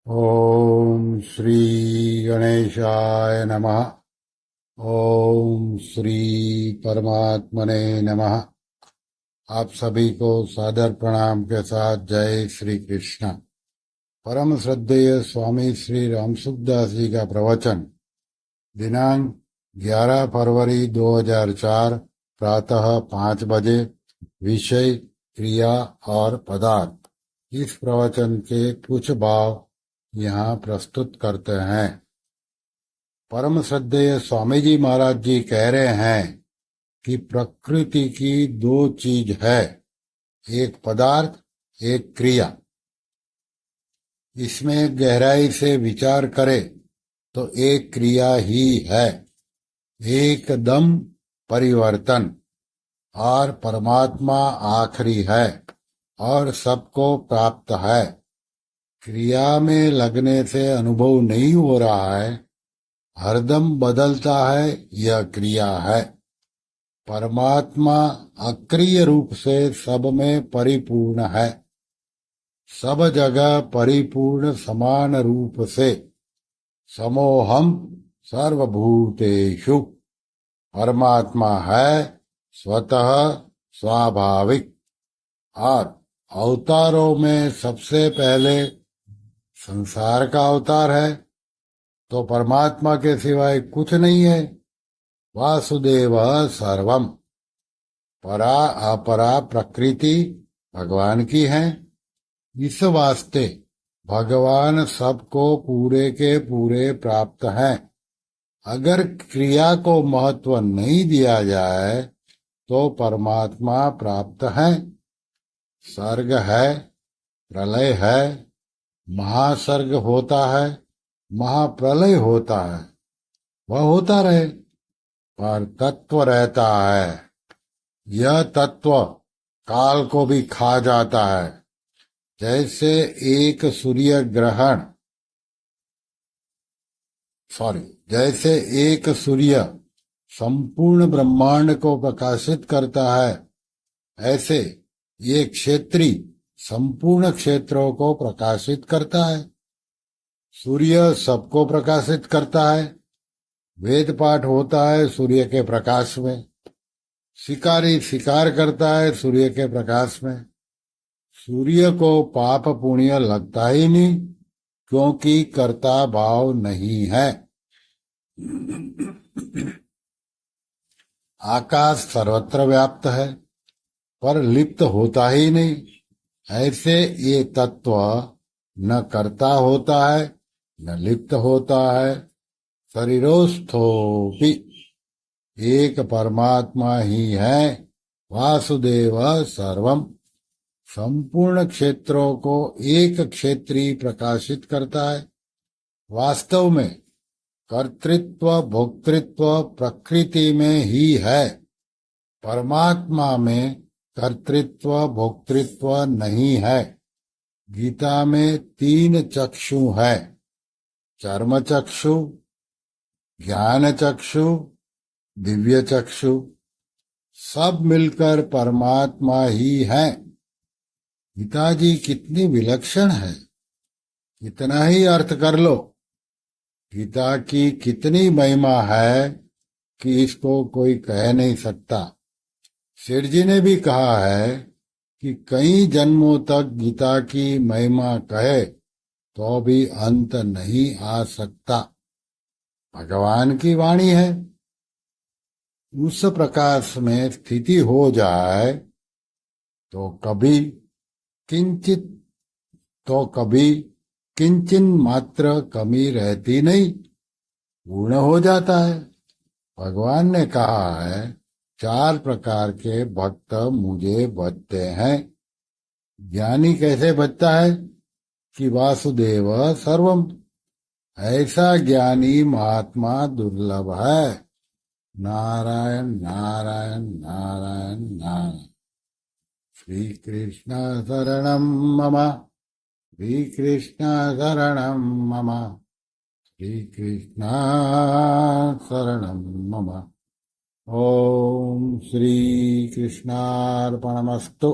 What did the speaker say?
ओम श्री गणेशाय नमः। ओम श्री परमात्मने नमः। आप सभी को सादर प्रणाम के साथ जय श्री कृष्ण। परम श्रद्धेय स्वामी श्री रामसुखदास जी का प्रवचन दिनांक 11 फरवरी 2004 प्रातः 5 बजे। विषय क्रिया और पदार्थ। इस प्रवचन के कुछ भाव यहाँ प्रस्तुत करते हैं। परम श्रद्धेय स्वामी जी महाराज जी कह रहे हैं कि प्रकृति की दो चीज है, एक पदार्थ, एक क्रिया। इसमें गहराई से विचार करे तो एक क्रिया ही है, एकदम परिवर्तन। और परमात्मा आखिरी है और सबको प्राप्त है। क्रिया में लगने से अनुभव नहीं हो रहा है, हरदम बदलता है, यह क्रिया है। परमात्मा अक्रिय रूप से सब में परिपूर्ण है, सब जगह परिपूर्ण समान रूप से। समोहम सर्वभूतेषु। परमात्मा है स्वतः स्वाभाविक। और अवतारों में सबसे पहले संसार का अवतार है, तो परमात्मा के सिवाय कुछ नहीं है। वासुदेव सर्वम। परा अपरा प्रकृति भगवान की है। इस वास्ते भगवान सबको पूरे के पूरे प्राप्त हैं। अगर क्रिया को महत्व नहीं दिया जाए तो परमात्मा प्राप्त है। सर्ग है, प्रलय है, महासर्ग होता है, महाप्रलय होता है, वह होता रहे, पर तत्व रहता है। यह तत्व काल को भी खा जाता है। जैसे एक सूर्य ग्रहण जैसे एक सूर्य संपूर्ण ब्रह्मांड को प्रकाशित करता है, ऐसे ये क्षेत्री संपूर्ण क्षेत्रों को प्रकाशित करता है। सूर्य सबको प्रकाशित करता है। वेद पाठ होता है सूर्य के प्रकाश में। शिकारी शिकार करता है सूर्य के प्रकाश में। सूर्य को पाप पुण्य लगता ही नहीं, क्योंकि कर्ता भाव नहीं है। आकाश सर्वत्र व्याप्त है, पर लिप्त होता ही नहीं। ऐसे ये तत्व न कर्ता होता है, न लिप्त होता है। शरीरोस्थोपि। एक परमात्मा ही है। वासुदेव सर्वम। संपूर्ण क्षेत्रों को एक क्षेत्री प्रकाशित करता है। वास्तव में कर्तृत्व भोक्तृत्व प्रकृति में ही है। परमात्मा में कर्तृत्व भोक्तृत्व नहीं है। गीता में 3 चक्षु है, चर्म चक्षु, ज्ञान चक्षु, दिव्य चक्षु। सब मिलकर परमात्मा ही है। गीता जी कितनी विलक्षण है, इतना ही अर्थ कर लो। गीता की कितनी महिमा है कि इसको कोई कह नहीं सकता। सेठ जी ने भी कहा है कि कई जन्मों तक गीता की महिमा कहे तो भी अंत नहीं आ सकता। भगवान की वाणी है। उस प्रकाश में स्थिति हो जाए तो कभी किंचिन मात्र कमी रहती नहीं, पूर्ण हो जाता है। भगवान ने कहा है 4 प्रकार के भक्त मुझे भजते हैं। ज्ञानी कैसे भजता है कि वासुदेव सर्वम। ऐसा ज्ञानी महात्मा दुर्लभ है। नारायण नारायण नारायण नारायण। श्री कृष्ण शरणं मम। श्री कृष्ण शरणं मम। श्री कृष्ण शरणं मम। ओम श्री कृष्णार्पणमस्तु।